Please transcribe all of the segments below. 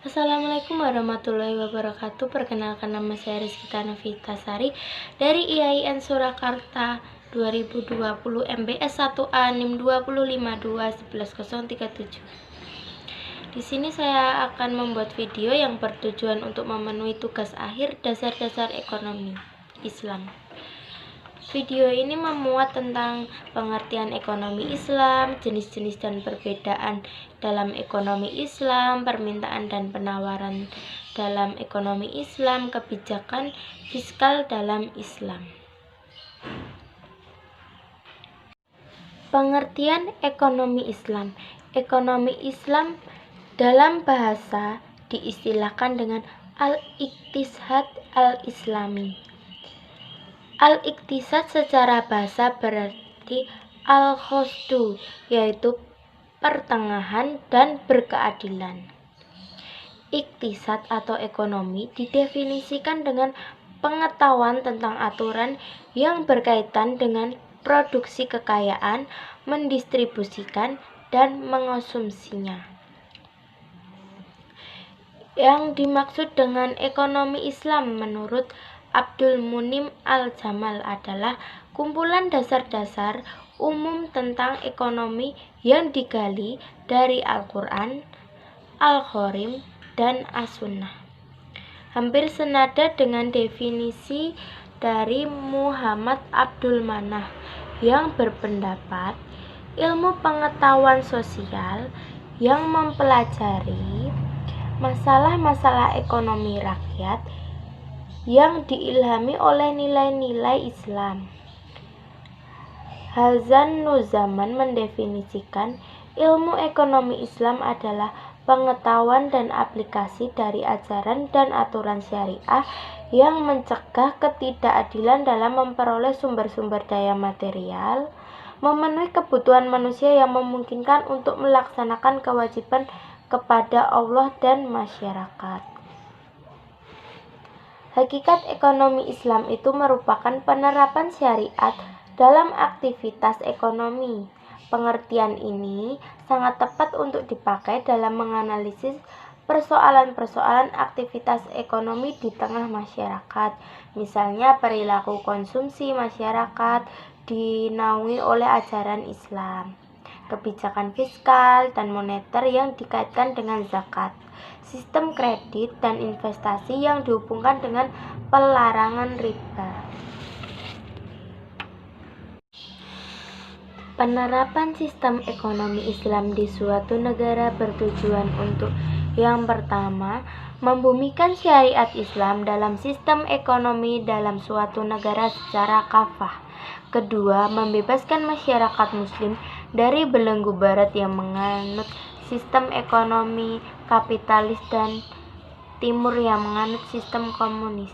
Assalamualaikum warahmatullahi wabarakatuh. Perkenalkan, nama saya Rizky Nafitasari dari IAIN Surakarta 2020 MBS 1A NIM 205211037. Di sini saya akan membuat video yang bertujuan untuk memenuhi tugas akhir dasar-dasar ekonomi Islam. Video ini memuat tentang pengertian ekonomi Islam, jenis-jenis dan perbedaan dalam ekonomi Islam, permintaan dan penawaran dalam ekonomi Islam, kebijakan fiskal dalam Islam. Pengertian ekonomi Islam. Ekonomi Islam dalam bahasa diistilahkan dengan al-iqtisad al-islami. Al-iqtisad secara bahasa berarti al-qasdu, yaitu pertengahan dan berkeadilan. Iqtisad atau ekonomi didefinisikan dengan pengetahuan tentang aturan yang berkaitan dengan produksi kekayaan, mendistribusikan, dan mengonsumsinya. Yang dimaksud dengan ekonomi Islam menurut Abdul Munim Al-Jamal adalah kumpulan dasar-dasar umum tentang ekonomi yang digali dari Al-Quran, Al-Qarim, dan As-Sunnah. Hampir senada dengan definisi dari Muhammad Abdul Manah yang berpendapat ilmu pengetahuan sosial yang mempelajari masalah-masalah ekonomi rakyat yang diilhami oleh nilai-nilai Islam. Hazan Nuzaman mendefinisikan ilmu ekonomi Islam adalah pengetahuan dan aplikasi dari ajaran dan aturan syariah yang mencegah ketidakadilan dalam memperoleh sumber-sumber daya material, memenuhi kebutuhan manusia yang memungkinkan untuk melaksanakan kewajiban kepada Allah dan masyarakat. Hakikat ekonomi Islam itu merupakan penerapan syariat dalam aktivitas ekonomi. Pengertian ini sangat tepat untuk dipakai dalam menganalisis persoalan-persoalan aktivitas ekonomi di tengah masyarakat. Misalnya perilaku konsumsi masyarakat dinaungi oleh ajaran Islam, kebijakan fiskal dan moneter yang dikaitkan dengan zakat, sistem kredit dan investasi yang dihubungkan dengan pelarangan riba. Penerapan sistem ekonomi Islam di suatu negara bertujuan untuk yang pertama, membumikan syariat Islam dalam sistem ekonomi dalam suatu negara secara kafah. Kedua, membebaskan masyarakat muslim dari belenggu barat yang menganut sistem ekonomi kapitalis dan timur yang menganut sistem komunis.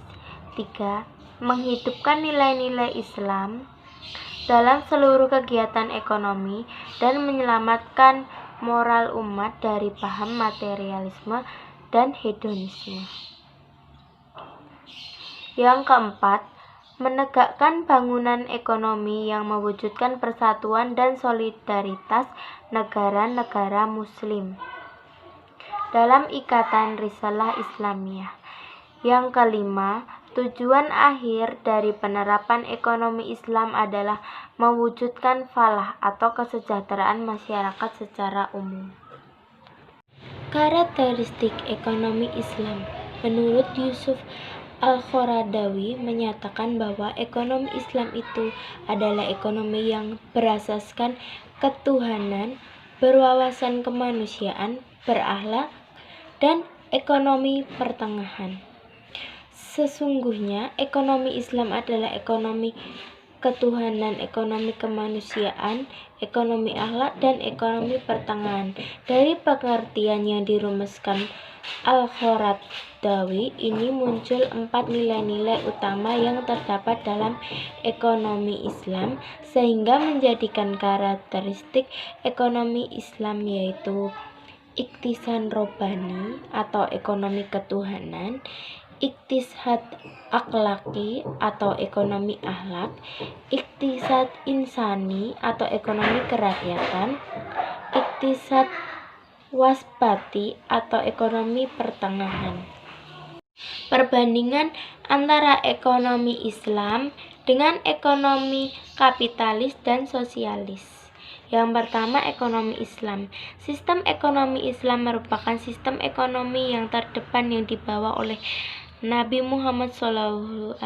Tiga, menghidupkan nilai-nilai Islam dalam seluruh kegiatan ekonomi dan menyelamatkan moral umat dari paham materialisme dan hedonisme. Yang keempat, menegakkan bangunan ekonomi yang mewujudkan persatuan dan solidaritas negara-negara muslim dalam ikatan risalah Islamiyah. Yang kelima, tujuan akhir dari penerapan ekonomi Islam adalah mewujudkan falah atau kesejahteraan masyarakat secara umum. Karakteristik ekonomi Islam. Menurut Yusuf Al-Qaradawi menyatakan bahwa ekonomi Islam itu adalah ekonomi yang berasaskan ketuhanan, berwawasan kemanusiaan, berakhlak, dan ekonomi pertengahan. Sesungguhnya ekonomi Islam adalah ekonomi ketuhanan, ekonomi kemanusiaan, ekonomi akhlak, dan ekonomi pertengahan. Dari pengertian yang dirumuskan Al-Qaradawi ini muncul 4 nilai-nilai utama yang terdapat dalam ekonomi Islam sehingga menjadikan karakteristik ekonomi Islam yaitu iktisad robbani atau ekonomi ketuhanan, iktisad akhlaki atau ekonomi akhlak, iktisad insani atau ekonomi kerakyatan, iktisad wasbati atau ekonomi pertengahan. Perbandingan antara ekonomi Islam dengan ekonomi kapitalis dan sosialis. Yang pertama, ekonomi Islam. Sistem ekonomi Islam merupakan sistem ekonomi yang terdepan yang dibawa oleh Nabi Muhammad SAW.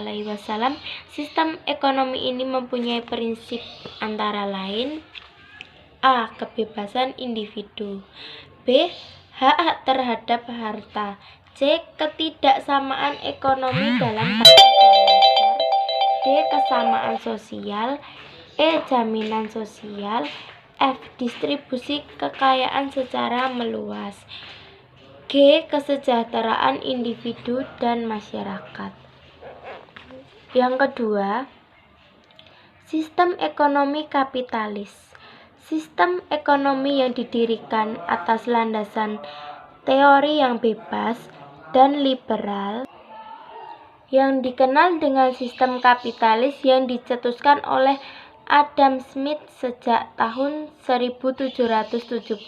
Sistem ekonomi ini mempunyai prinsip antara lain: A. Kebebasan individu. B. Hak terhadap harta. C. Ketidaksamaan ekonomi dalam batas yang wajar. D. Kesamaan sosial. E. Jaminan sosial. F. Distribusi kekayaan secara meluas. G. Kesejahteraan individu dan masyarakat. Yang kedua, sistem ekonomi kapitalis. Sistem ekonomi yang didirikan atas landasan teori yang bebas dan liberal, yang dikenal dengan sistem kapitalis yang dicetuskan oleh Adam Smith sejak tahun 1776.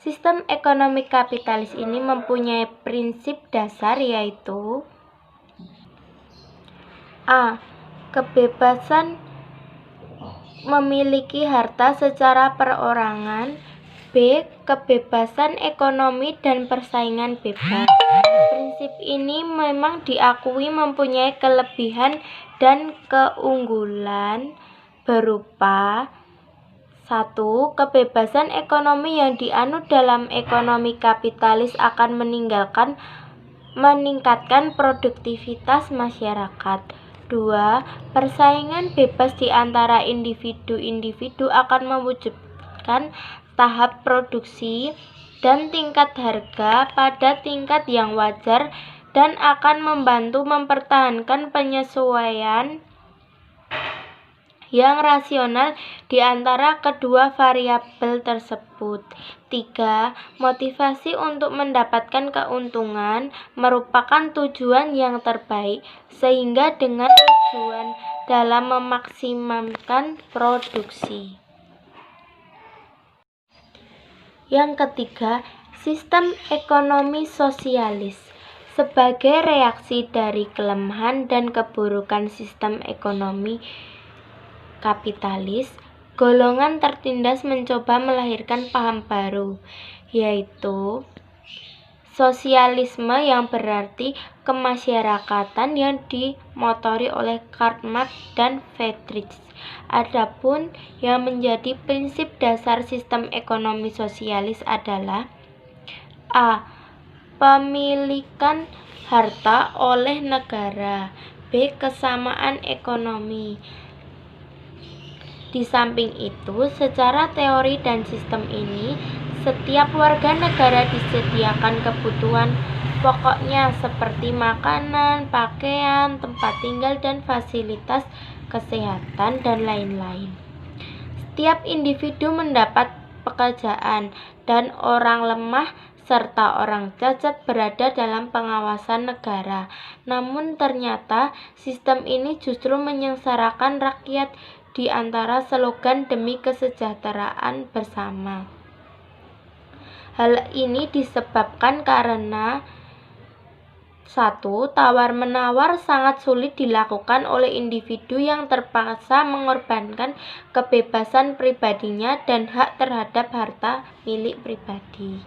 Sistem ekonomi kapitalis ini mempunyai prinsip dasar, yaitu A. Kebebasan memiliki harta secara perorangan. B. Kebebasan ekonomi dan persaingan bebas. Prinsip ini memang diakui mempunyai kelebihan dan keunggulan berupa: 1. Kebebasan ekonomi yang dianut dalam ekonomi kapitalis akan meningkatkan produktivitas masyarakat. 2. Persaingan bebas di antara individu-individu akan mewujudkan tahap produksi dan tingkat harga pada tingkat yang wajar dan akan membantu mempertahankan penyesuaian yang rasional di antara kedua variabel tersebut. 3. Motivasi untuk mendapatkan keuntungan merupakan tujuan yang terbaik, sehingga dengan tujuan dalam memaksimalkan produksi. Yang ketiga, sistem ekonomi sosialis. Sebagai reaksi dari kelemahan dan keburukan sistem ekonomi kapitalis, golongan tertindas mencoba melahirkan paham baru, yaitu sosialisme, yang berarti kemasyarakatan yang dimotori oleh Karl Marx dan Friedrich. Adapun yang menjadi prinsip dasar sistem ekonomi sosialis adalah: A. Pemilikan harta oleh negara. B. Kesamaan ekonomi. Di samping itu, secara teori dan sistem ini, setiap warga negara disediakan kebutuhan pokoknya seperti makanan, pakaian, tempat tinggal, dan fasilitas kesehatan, dan lain-lain. Setiap individu mendapat pekerjaan, dan orang lemah serta orang cacat berada dalam pengawasan negara. Namun ternyata sistem ini justru menyengsarakan rakyat di antara slogan demi kesejahteraan bersama. Hal ini disebabkan karena: 1. Tawar-menawar sangat sulit dilakukan oleh individu yang terpaksa mengorbankan kebebasan pribadinya dan hak terhadap harta milik pribadi.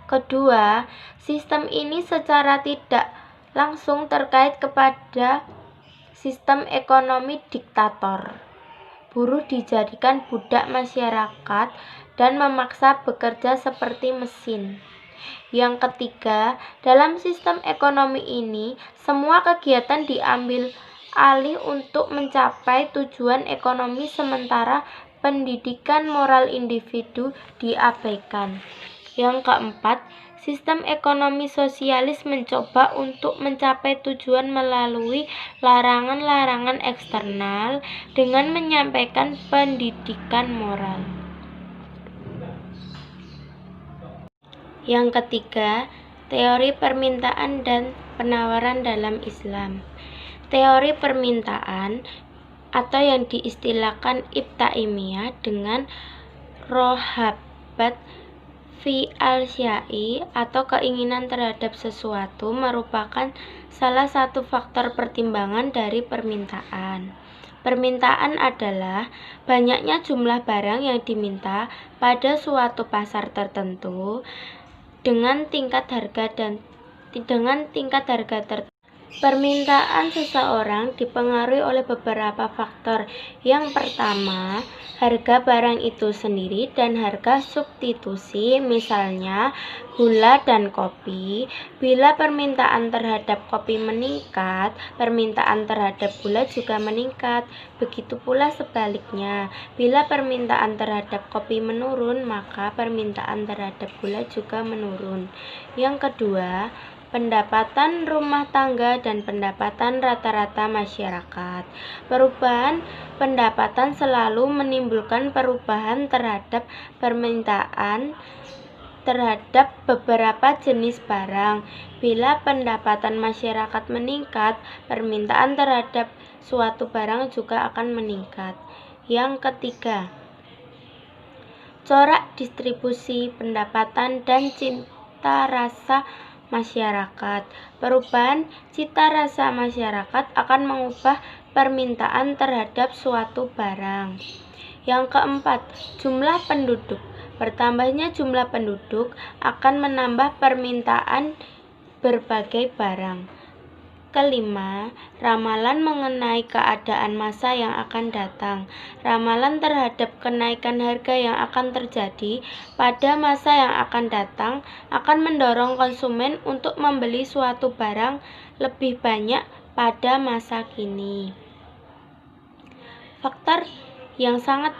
Kedua, sistem ini secara tidak langsung terkait kepada sistem ekonomi diktator. Buruh dijadikan budak masyarakat dan memaksa bekerja seperti mesin. Yang ketiga, dalam sistem ekonomi ini, semua kegiatan diambil alih untuk mencapai tujuan ekonomi, sementara pendidikan moral individu diabaikan. Yang keempat, sistem ekonomi sosialis mencoba untuk mencapai tujuan melalui larangan-larangan eksternal dengan menyampaikan pendidikan moral. Yang ketiga, teori permintaan dan penawaran dalam Islam. Teori permintaan atau yang diistilahkan Ibn Taimiyah dengan Rohab Ar-raghbat fi al-syai atau keinginan terhadap sesuatu merupakan salah satu faktor pertimbangan dari permintaan. Permintaan adalah banyaknya jumlah barang yang diminta pada suatu pasar tertentu dengan tingkat harga tertentu. Permintaan seseorang dipengaruhi oleh beberapa faktor. Yang pertama, harga barang itu sendiri dan harga substitusi, misalnya gula dan kopi. Bila permintaan terhadap kopi meningkat, permintaan terhadap gula juga meningkat. Begitu pula sebaliknya, bila permintaan terhadap kopi menurun, maka permintaan terhadap gula juga menurun. Yang kedua, pendapatan rumah tangga dan pendapatan rata-rata masyarakat. Perubahan pendapatan selalu menimbulkan perubahan terhadap permintaan terhadap beberapa jenis barang. Bila pendapatan masyarakat meningkat, permintaan terhadap suatu barang juga akan meningkat. Yang ketiga, corak distribusi pendapatan dan cita rasa masyarakat. Perubahan cita rasa masyarakat akan mengubah permintaan terhadap suatu barang. Yang keempat, jumlah penduduk. Bertambahnya jumlah penduduk akan menambah permintaan berbagai barang. Kelima, ramalan mengenai keadaan masa yang akan datang. Ramalan terhadap kenaikan harga yang akan terjadi pada masa yang akan datang akan mendorong konsumen untuk membeli suatu barang lebih banyak pada masa kini. Faktor yang sangat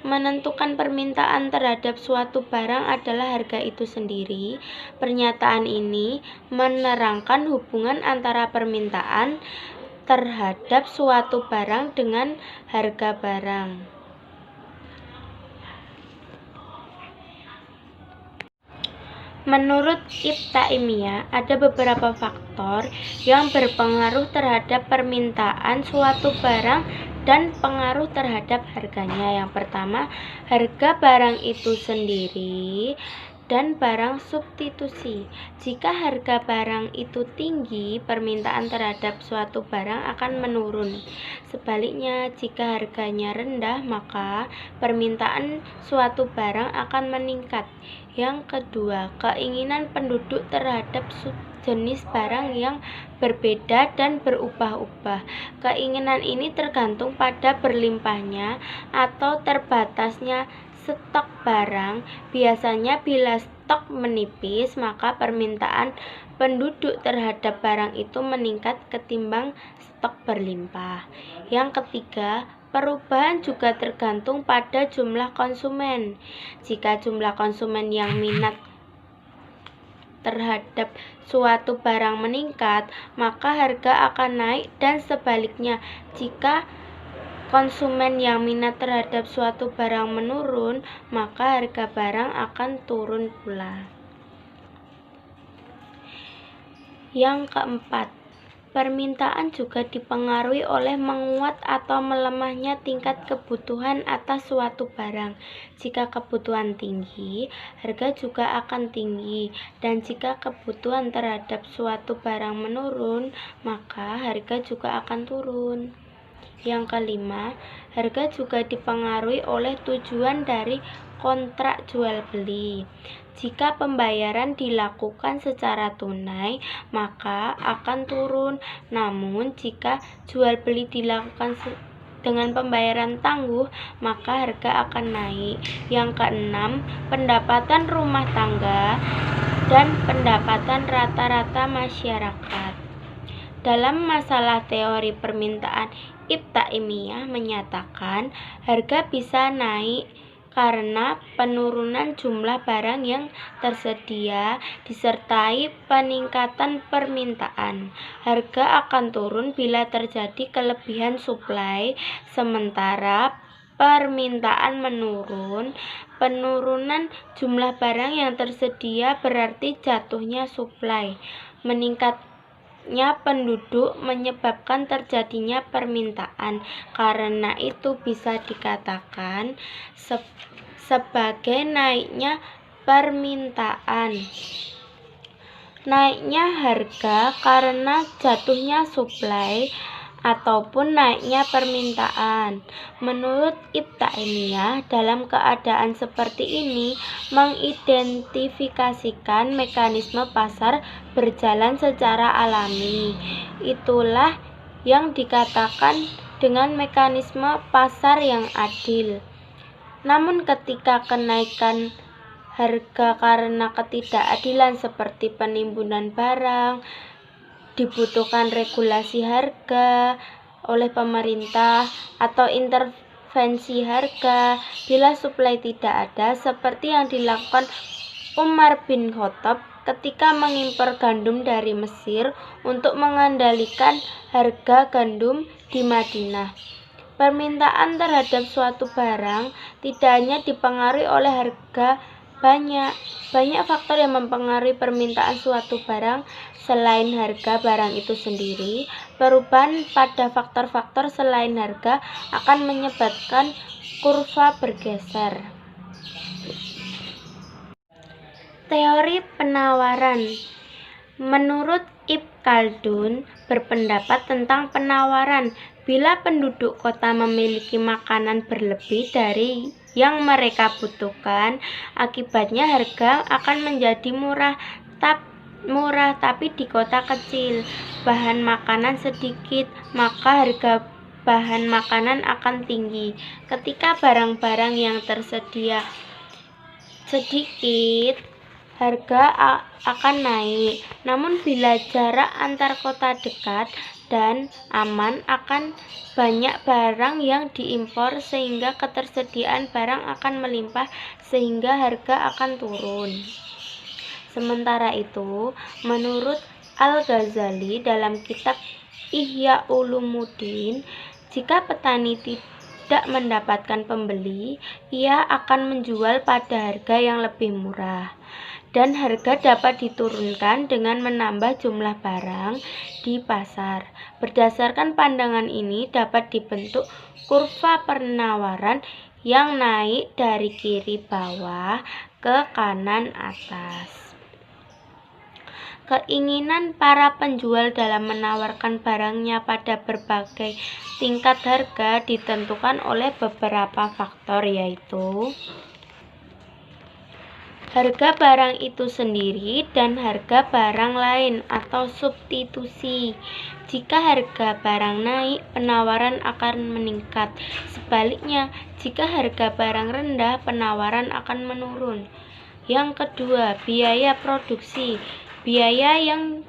menentukan permintaan terhadap suatu barang adalah harga itu sendiri. Pernyataan ini menerangkan hubungan antara permintaan terhadap suatu barang dengan harga barang. Menurut Ibnu Taimiyah, ada beberapa faktor yang berpengaruh terhadap permintaan suatu barang dan pengaruh terhadap harganya. Yang pertama, harga barang itu sendiri dan barang substitusi. Jika harga barang itu tinggi, permintaan terhadap suatu barang akan menurun. Sebaliknya, jika harganya rendah, maka permintaan suatu barang akan meningkat. Yang kedua, keinginan penduduk terhadap jenis barang yang berbeda dan berubah-ubah. Keinginan ini tergantung pada berlimpahnya atau terbatasnya stok barang. Biasanya bila stok menipis, maka permintaan penduduk terhadap barang itu meningkat ketimbang stok berlimpah. Yang ketiga, perubahan juga tergantung pada jumlah konsumen. Jika jumlah konsumen yang minat terhadap suatu barang meningkat, maka harga akan naik, dan sebaliknya, jika konsumen yang minat terhadap suatu barang menurun, maka harga barang akan turun pula. Yang keempat, permintaan juga dipengaruhi oleh menguat atau melemahnya tingkat kebutuhan atas suatu barang. Jika kebutuhan tinggi, harga juga akan tinggi, dan jika kebutuhan terhadap suatu barang menurun, maka harga juga akan turun. Yang kelima, harga juga dipengaruhi oleh tujuan dari kontrak jual beli. Jika pembayaran dilakukan secara tunai, maka akan turun. Namun, jika jual beli dilakukan dengan pembayaran tangguh, maka harga akan naik. Yang keenam, pendapatan rumah tangga dan pendapatan rata-rata masyarakat. Dalam masalah teori permintaan, Ibnu Taimiyah menyatakan harga bisa naik karena penurunan jumlah barang yang tersedia disertai peningkatan permintaan. Harga akan turun bila terjadi kelebihan suplai, sementara permintaan menurun. Penurunan jumlah barang yang tersedia berarti jatuhnya suplai. banyaknya penduduk menyebabkan terjadinya permintaan. Karena itu bisa dikatakan sebagai naiknya permintaan. Naiknya harga karena jatuhnya suplai ataupun naiknya permintaan. Menurut Ibnu Taimiyah, dalam keadaan seperti ini mengidentifikasikan mekanisme pasar berjalan secara alami. Itulah yang dikatakan dengan mekanisme pasar yang adil. Namun ketika kenaikan harga karena ketidakadilan seperti penimbunan barang, dibutuhkan regulasi harga oleh pemerintah atau intervensi harga bila suplai tidak ada, seperti yang dilakukan Umar bin Khattab ketika mengimpor gandum dari Mesir untuk mengendalikan harga gandum di Madinah. Permintaan terhadap suatu barang tidak hanya dipengaruhi oleh harga. Banyak faktor yang mempengaruhi permintaan suatu barang selain harga barang itu sendiri. Perubahan pada faktor-faktor selain harga akan menyebabkan kurva bergeser. Teori penawaran. Menurut Ibnu Khaldun berpendapat tentang penawaran, bila penduduk kota memiliki makanan berlebih dari yang mereka butuhkan, akibatnya harga akan menjadi murah tapi di kota kecil bahan makanan sedikit, maka harga bahan makanan akan tinggi. Ketika barang-barang yang tersedia sedikit, harga akan naik. Namun bila jarak antar kota dekat dan aman, akan banyak barang yang diimpor sehingga ketersediaan barang akan melimpah sehingga harga akan turun. Sementara itu, menurut Al-Ghazali dalam kitab Ihya Ulumuddin, jika petani tidak mendapatkan pembeli, ia akan menjual pada harga yang lebih murah. Dan harga dapat diturunkan dengan menambah jumlah barang di pasar. Berdasarkan pandangan ini dapat dibentuk kurva penawaran yang naik dari kiri bawah ke kanan atas. Keinginan para penjual dalam menawarkan barangnya pada berbagai tingkat harga ditentukan oleh beberapa faktor, yaitu harga barang itu sendiri dan harga barang lain atau substitusi. Jika harga barang naik, penawaran akan meningkat. Sebaliknya, jika harga barang rendah, penawaran akan menurun. Yang kedua, biaya produksi. Biaya yang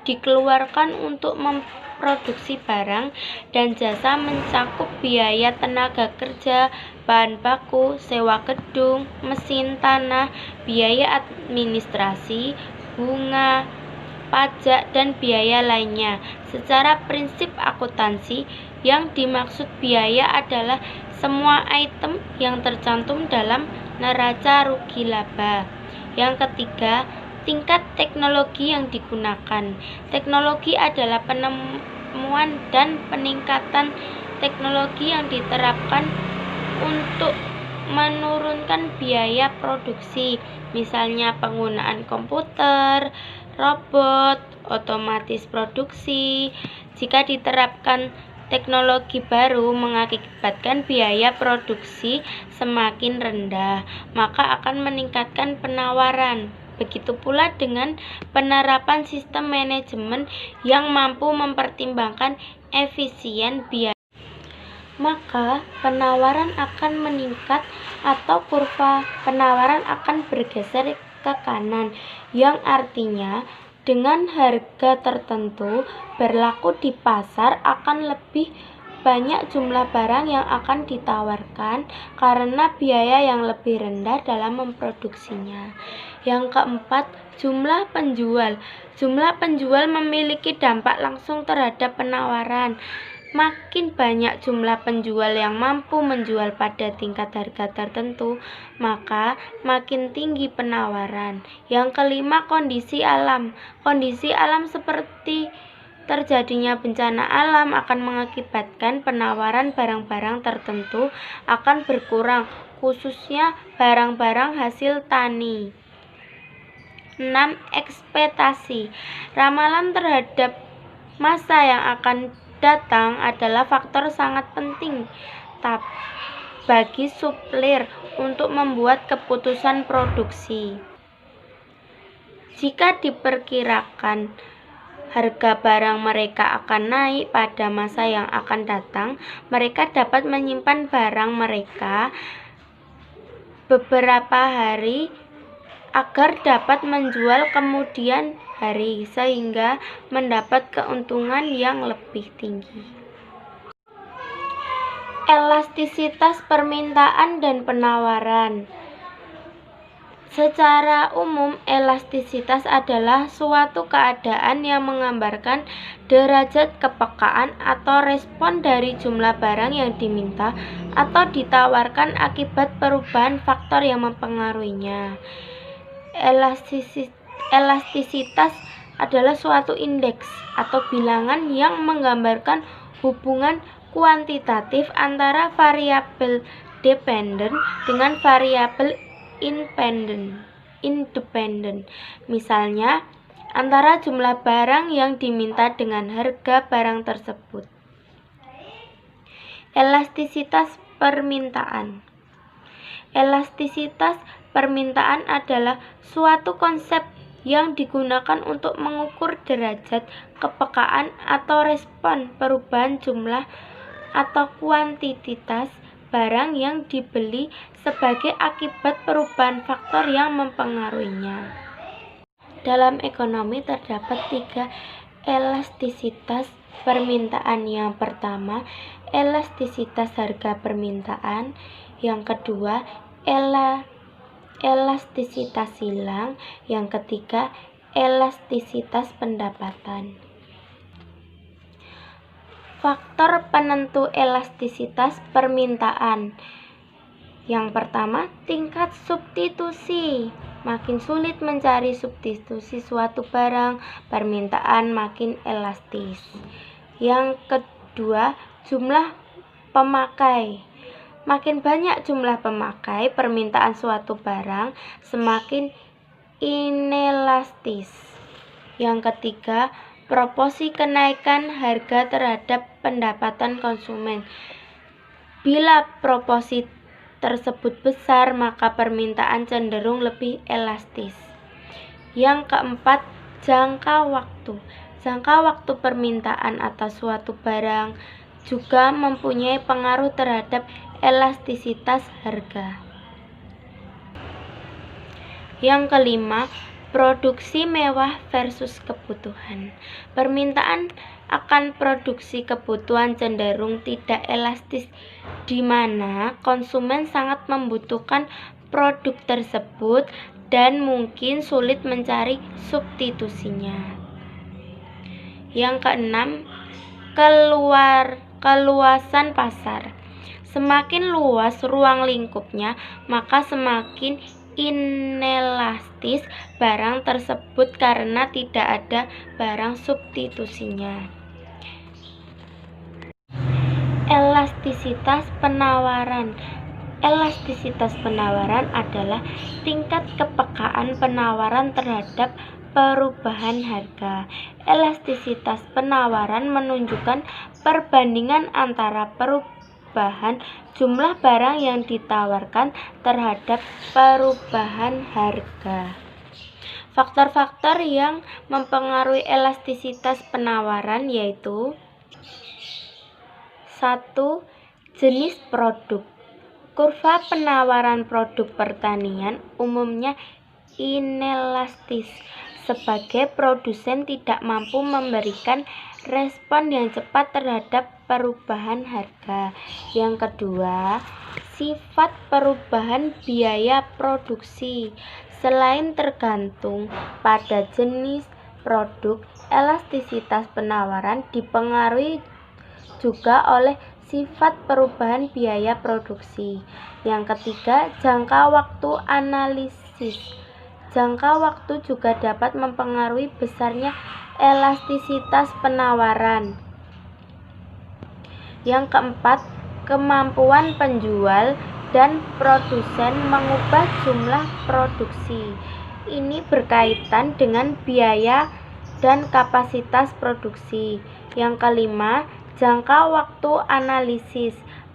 dikeluarkan untuk memproduksi barang dan jasa mencakup biaya tenaga kerja, bahan baku, sewa gedung, mesin, tanah, biaya administrasi, bunga, pajak, dan biaya lainnya. Secara prinsip akuntansi, yang dimaksud biaya adalah semua item yang tercantum dalam neraca rugi laba. Yang ketiga, tingkat teknologi yang digunakan. Teknologi adalah penemuan dan peningkatan teknologi yang diterapkan untuk menurunkan biaya produksi, misalnya penggunaan komputer, robot, otomatis produksi. Jika diterapkan teknologi baru mengakibatkan biaya produksi semakin rendah, maka akan meningkatkan penawaran. Begitu pula dengan penerapan sistem manajemen yang mampu mempertimbangkan efisien biaya, maka penawaran akan meningkat atau kurva penawaran akan bergeser ke kanan, yang artinya dengan harga tertentu berlaku di pasar akan lebih banyak jumlah barang yang akan ditawarkan karena biaya yang lebih rendah dalam memproduksinya. Yang keempat, jumlah penjual. Jumlah penjual memiliki dampak langsung terhadap penawaran. Makin banyak jumlah penjual yang mampu menjual pada tingkat harga tertentu, maka makin tinggi penawaran. Yang kelima, kondisi alam. Kondisi alam seperti terjadinya bencana alam akan mengakibatkan penawaran barang-barang tertentu akan berkurang, khususnya barang-barang hasil tani. 6. Ekspektasi. Ramalan terhadap masa yang akan datang adalah faktor sangat penting bagi supplier untuk membuat keputusan produksi. Jika diperkirakan harga barang mereka akan naik pada masa yang akan datang, mereka dapat menyimpan barang mereka beberapa hari agar dapat menjual kemudian hari, sehingga mendapat keuntungan yang lebih tinggi. Elastisitas permintaan dan penawaran. Secara umum, elastisitas adalah suatu keadaan yang menggambarkan derajat kepekaan atau respon dari jumlah barang yang diminta atau ditawarkan akibat perubahan faktor yang mempengaruhinya. Elastisitas adalah suatu indeks atau bilangan yang menggambarkan hubungan kuantitatif antara variabel dependen dengan variabel independen. Misalnya, antara jumlah barang yang diminta dengan harga barang tersebut. Elastisitas permintaan. Elastisitas permintaan adalah suatu konsep yang digunakan untuk mengukur derajat kepekaan atau respon perubahan jumlah atau kuantitas barang yang dibeli sebagai akibat perubahan faktor yang mempengaruhinya. Dalam ekonomi terdapat 3 elastisitas permintaan. Yang pertama, elastisitas harga permintaan. Yang kedua, elastisitas silang. Yang ketiga, elastisitas pendapatan. Faktor penentu elastisitas permintaan. Yang pertama, tingkat substitusi. Makin sulit mencari substitusi suatu barang, permintaan makin elastis. Yang kedua, jumlah pemakai. Makin banyak jumlah pemakai, permintaan suatu barang semakin inelastis. Yang ketiga, proporsi kenaikan harga terhadap pendapatan konsumen. Bila proporsi tersebut besar, maka permintaan cenderung lebih elastis. Yang keempat, jangka waktu. Jangka waktu permintaan atas suatu barang juga mempunyai pengaruh terhadap elastisitas harga. Yang kelima, produksi mewah versus kebutuhan. Permintaan akan produksi kebutuhan cenderung tidak elastis, di mana konsumen sangat membutuhkan produk tersebut dan mungkin sulit mencari substitusinya. Yang keenam, keluasan pasar. Semakin luas ruang lingkupnya, maka semakin inelastis barang tersebut karena tidak ada barang substitusinya. Elastisitas penawaran. Elastisitas penawaran adalah tingkat kepekaan penawaran terhadap perubahan harga. Elastisitas penawaran menunjukkan perbandingan antara perubahan jumlah barang yang ditawarkan terhadap perubahan harga. Faktor-faktor yang mempengaruhi elastisitas penawaran yaitu: 1. Jenis produk. Kurva penawaran produk pertanian umumnya inelastis. Sebagai produsen tidak mampu memberikan respon yang cepat terhadap perubahan harga. Yang kedua, sifat perubahan biaya produksi. Selain tergantung pada jenis produk, elastisitas penawaran dipengaruhi juga oleh sifat perubahan biaya produksi. Yang ketiga, jangka waktu analisis. Jangka waktu juga dapat mempengaruhi besarnya elastisitas penawaran. Yang keempat, kemampuan penjual dan produsen mengubah jumlah produksi. Ini berkaitan dengan biaya dan kapasitas produksi. Yang kelima, jangka waktu analisis.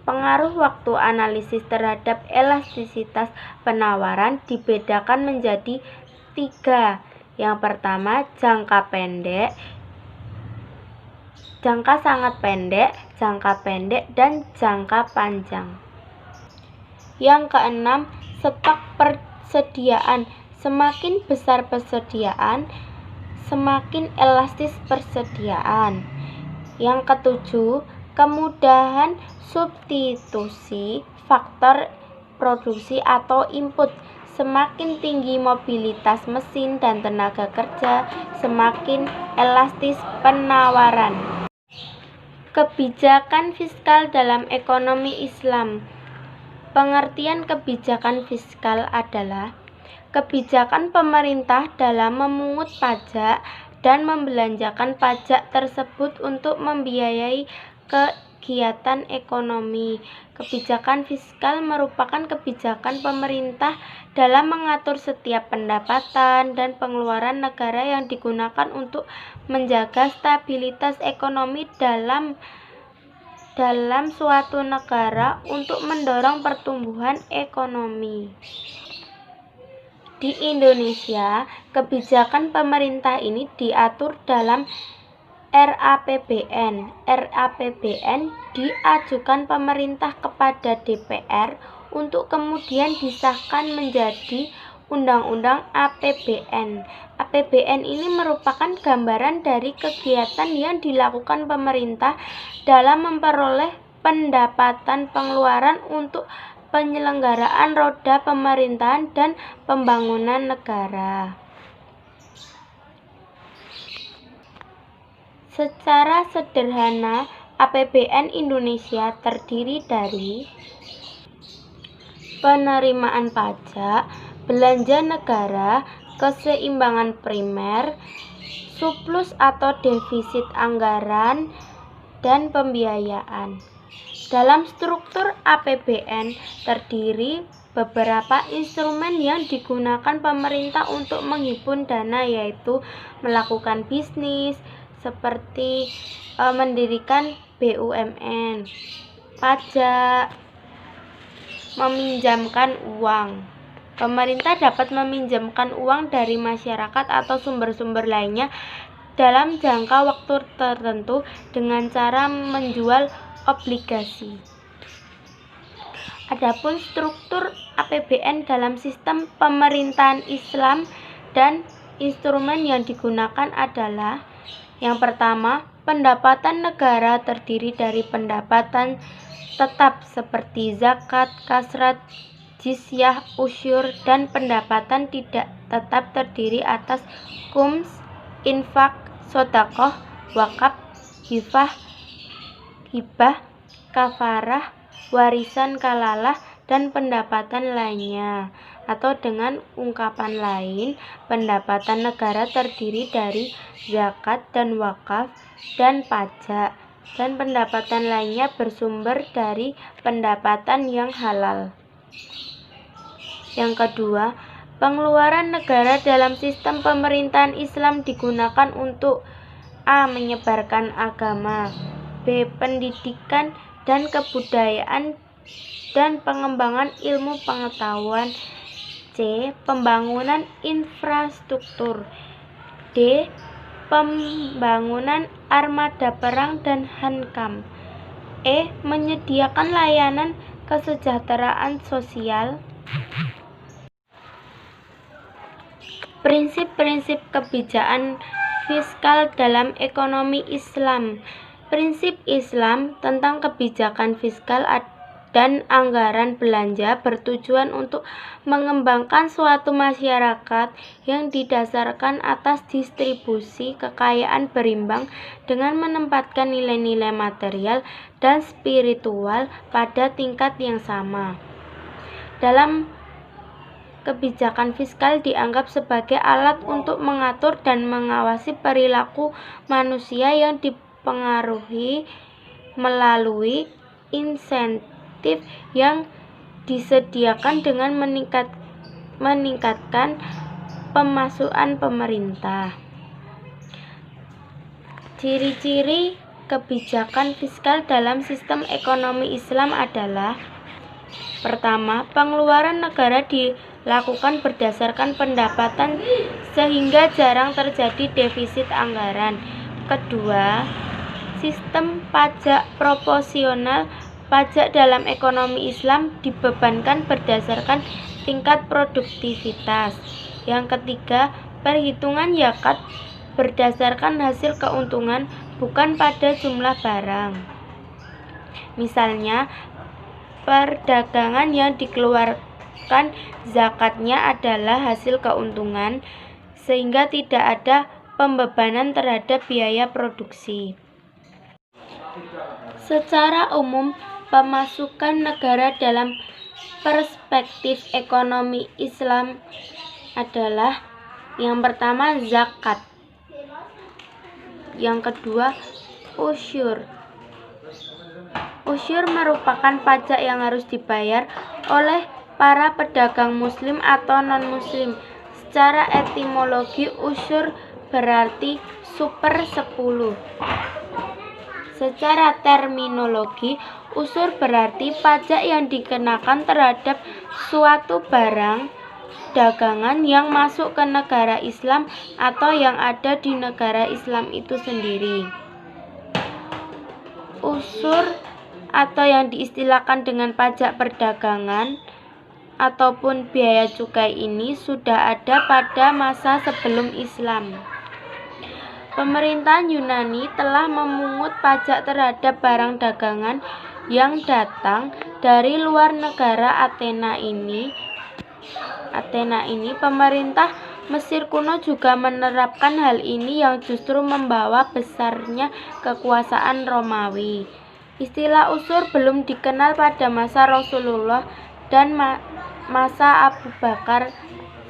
Pengaruh waktu analisis terhadap elastisitas penawaran dibedakan menjadi 3. Yang pertama, jangka pendek, jangka sangat pendek, jangka pendek, dan jangka panjang. Yang keenam, stok persediaan. Semakin besar persediaan, semakin elastis persediaan. Yang ketujuh, kemudahan substitusi faktor produksi atau input. Semakin tinggi mobilitas mesin dan tenaga kerja, semakin elastis penawaran. Kebijakan fiskal dalam ekonomi Islam. Pengertian kebijakan fiskal adalah kebijakan pemerintah dalam memungut pajak dan membelanjakan pajak tersebut untuk membiayai kegiatan ekonomi. Kebijakan fiskal merupakan kebijakan pemerintah dalam mengatur setiap pendapatan dan pengeluaran negara yang digunakan untuk menjaga stabilitas ekonomi dalam suatu negara untuk mendorong pertumbuhan ekonomi. Di Indonesia, kebijakan pemerintah ini diatur dalam RAPBN. RAPBN diajukan pemerintah kepada DPR untuk kemudian disahkan menjadi Undang-Undang APBN. APBN ini merupakan gambaran dari kegiatan yang dilakukan pemerintah dalam memperoleh pendapatan pengeluaran untuk penyelenggaraan roda pemerintahan dan pembangunan negara. Secara sederhana, APBN Indonesia terdiri dari penerimaan pajak, belanja negara, keseimbangan primer, surplus atau defisit anggaran, dan pembiayaan. Dalam struktur APBN terdiri beberapa instrumen yang digunakan pemerintah untuk menghimpun dana, yaitu melakukan bisnis seperti mendirikan BUMN, pajak, meminjamkan uang. Pemerintah dapat meminjamkan uang dari masyarakat atau sumber-sumber lainnya dalam jangka waktu tertentu dengan cara menjual obligasi. Adapun struktur APBN dalam sistem pemerintahan Islam dan instrumen yang digunakan adalah: yang pertama, pendapatan negara terdiri dari pendapatan tetap seperti zakat, kasrat, jizyah, usyur, dan pendapatan tidak tetap terdiri atas khums, infak, sedekah, wakaf, hibah, kafarah, warisan kalalah, dan pendapatan lainnya. Atau dengan ungkapan lain, pendapatan negara terdiri dari zakat dan wakaf dan pajak, dan pendapatan lainnya bersumber dari pendapatan yang halal. Yang kedua, pengeluaran negara dalam sistem pemerintahan Islam digunakan untuk A. menyebarkan agama, B. pendidikan dan kebudayaan dan pengembangan ilmu pengetahuan, C. pembangunan infrastruktur, D. pembangunan armada perang dan hankam, E. menyediakan layanan kesejahteraan sosial. Prinsip-prinsip kebijakan fiskal dalam ekonomi Islam. Prinsip Islam tentang kebijakan fiskal dan anggaran belanja bertujuan untuk mengembangkan suatu masyarakat yang didasarkan atas distribusi kekayaan berimbang dengan menempatkan nilai-nilai material dan spiritual pada tingkat yang sama. Dalam kebijakan fiskal dianggap sebagai alat untuk mengatur dan mengawasi perilaku manusia yang dipengaruhi melalui insentif yang disediakan dengan meningkatkan pemasukan pemerintah. Ciri-ciri kebijakan fiskal dalam sistem ekonomi Islam adalah: pertama, pengeluaran negara dilakukan berdasarkan pendapatan sehingga jarang terjadi defisit anggaran. Kedua, sistem pajak proporsional. Pajak dalam ekonomi Islam dibebankan berdasarkan tingkat produktivitas. Yang ketiga, perhitungan zakat berdasarkan hasil keuntungan, bukan pada jumlah barang. Misalnya, perdagangan yang dikeluarkan zakatnya adalah hasil keuntungan, sehingga tidak ada pembebanan terhadap biaya produksi. Secara umum, pemasukan negara dalam perspektif ekonomi Islam adalah: yang pertama, zakat. Yang kedua, usyur. Usyur merupakan pajak yang harus dibayar oleh para pedagang muslim atau non-muslim. Secara etimologi, usyur berarti super 10. Secara terminologi, usyur berarti pajak yang dikenakan terhadap suatu barang dagangan yang masuk ke negara Islam atau yang ada di negara Islam itu sendiri. Usyur atau yang diistilahkan dengan pajak perdagangan ataupun biaya cukai ini sudah ada pada masa sebelum Islam. Pemerintahan Yunani telah memungut pajak terhadap barang dagangan yang datang dari luar negara. Athena ini, pemerintah Mesir kuno juga menerapkan hal ini yang justru membawa besarnya kekuasaan Romawi. Istilah usyur belum dikenal pada masa Rasulullah dan masa Abu Bakar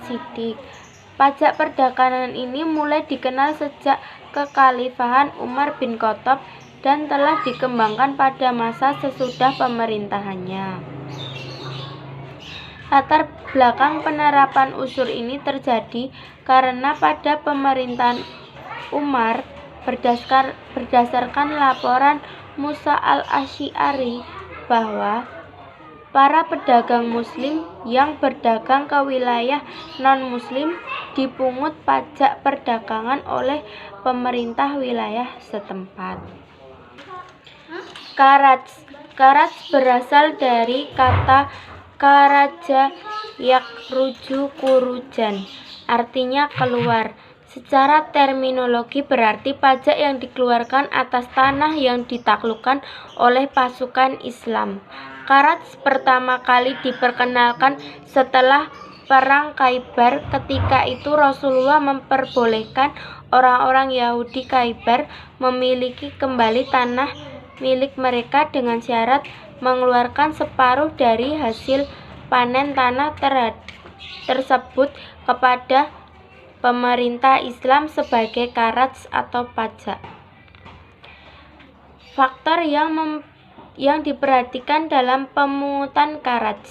Siddiq. Pajak perdagangan ini mulai dikenal sejak kekhalifahan Umar bin Khattab dan telah dikembangkan pada masa sesudah pemerintahannya. Latar belakang penerapan usyur ini terjadi karena pada pemerintahan Umar, berdasarkan laporan Musa al-Asy'ari, bahwa para pedagang muslim yang berdagang ke wilayah non-muslim dipungut pajak perdagangan oleh pemerintah wilayah setempat. Karaj berasal dari kata karaja yakruju kurujan, artinya keluar. Secara terminologi berarti pajak yang dikeluarkan atas tanah yang ditaklukkan oleh pasukan Islam. Karaj pertama kali diperkenalkan setelah Perang Khaybar. Ketika itu Rasulullah memperbolehkan orang-orang Yahudi Khaybar memiliki kembali tanah milik mereka dengan syarat mengeluarkan separuh dari hasil panen tanah tersebut kepada pemerintah Islam sebagai karaj atau pajak. Faktor yang diperhatikan dalam pemungutan karaj.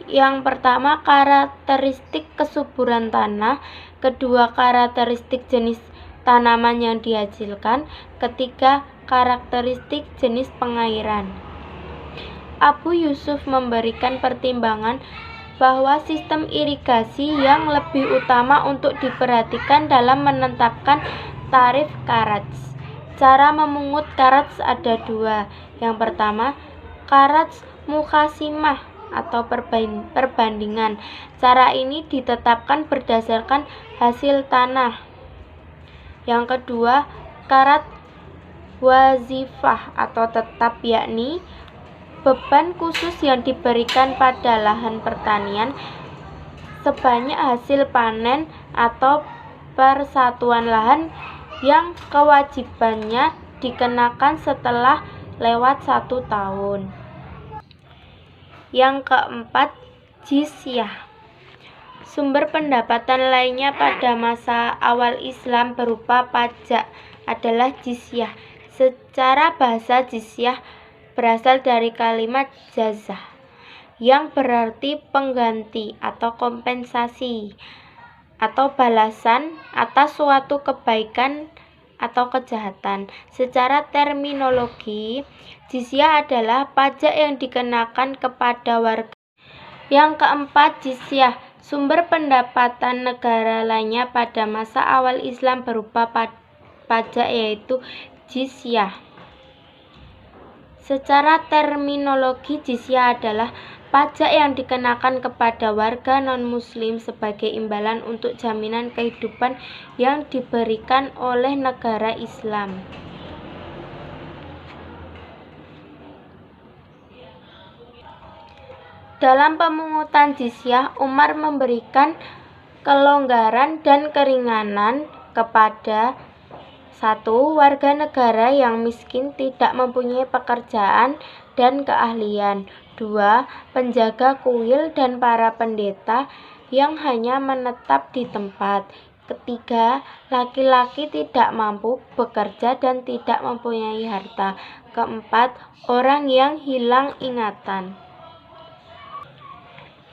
Yang pertama, karakteristik kesuburan tanah. Kedua, karakteristik jenis tanaman yang dihasilkan. Ketiga, karakteristik jenis pengairan. Abu Yusuf memberikan pertimbangan bahwa sistem irigasi yang lebih utama untuk diperhatikan dalam menetapkan tarif karaj. Cara memungut karaj ada dua. Yang pertama, karaj mukasimah atau perbandingan. Cara ini ditetapkan berdasarkan hasil tanah. Yang kedua, karaj wazifah atau tetap, yakni beban khusus yang diberikan pada lahan pertanian sebanyak hasil panen atau persatuan lahan yang kewajibannya dikenakan setelah lewat 1 tahun. Yang keempat, Jizyah. Sumber pendapatan lainnya pada masa awal Islam berupa pajak adalah jizyah. Secara bahasa jizyah berasal dari kalimat jazah yang berarti pengganti atau kompensasi atau balasan atas suatu kebaikan atau kejahatan. Secara terminologi, jizyah adalah pajak yang dikenakan kepada warga. Yang keempat, jizyah. Sumber pendapatan negara lainnya pada masa awal Islam berupa pajak yaitu jizyah. Secara terminologi, jizyah adalah pajak yang dikenakan kepada warga non-muslim sebagai imbalan untuk jaminan kehidupan yang diberikan oleh negara Islam. Dalam pemungutan jizyah, Umar memberikan kelonggaran dan keringanan kepada 1. Warga negara yang miskin tidak mempunyai pekerjaan dan keahlian. 2. Penjaga kuil dan para pendeta yang hanya menetap di tempat. Ketiga, laki-laki tidak mampu bekerja dan tidak mempunyai harta. Keempat, orang yang hilang ingatan.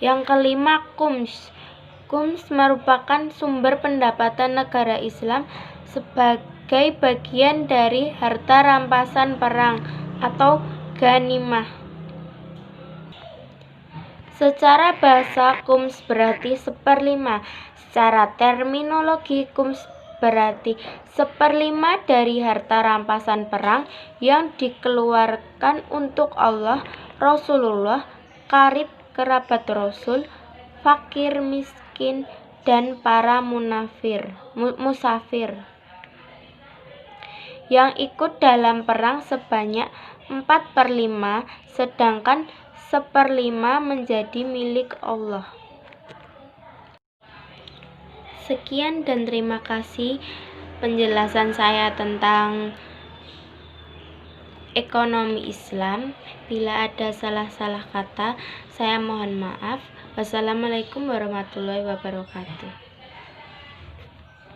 Yang kelima, khums. Khums merupakan sumber pendapatan negara Islam sebagai bagian dari harta rampasan perang atau ghanimah. Secara bahasa, khums berarti 1/5. Secara terminologi, khums berarti 1/5 dari harta rampasan perang yang dikeluarkan untuk Allah, Rasulullah, karib kerabat Rasul, fakir miskin, dan para musafir yang ikut dalam perang sebanyak 4/5, sedangkan 1/5 menjadi milik Allah. Sekian dan terima kasih penjelasan saya tentang ekonomi Islam. Bila ada salah-salah kata, saya mohon maaf. Wassalamualaikum warahmatullahi wabarakatuh.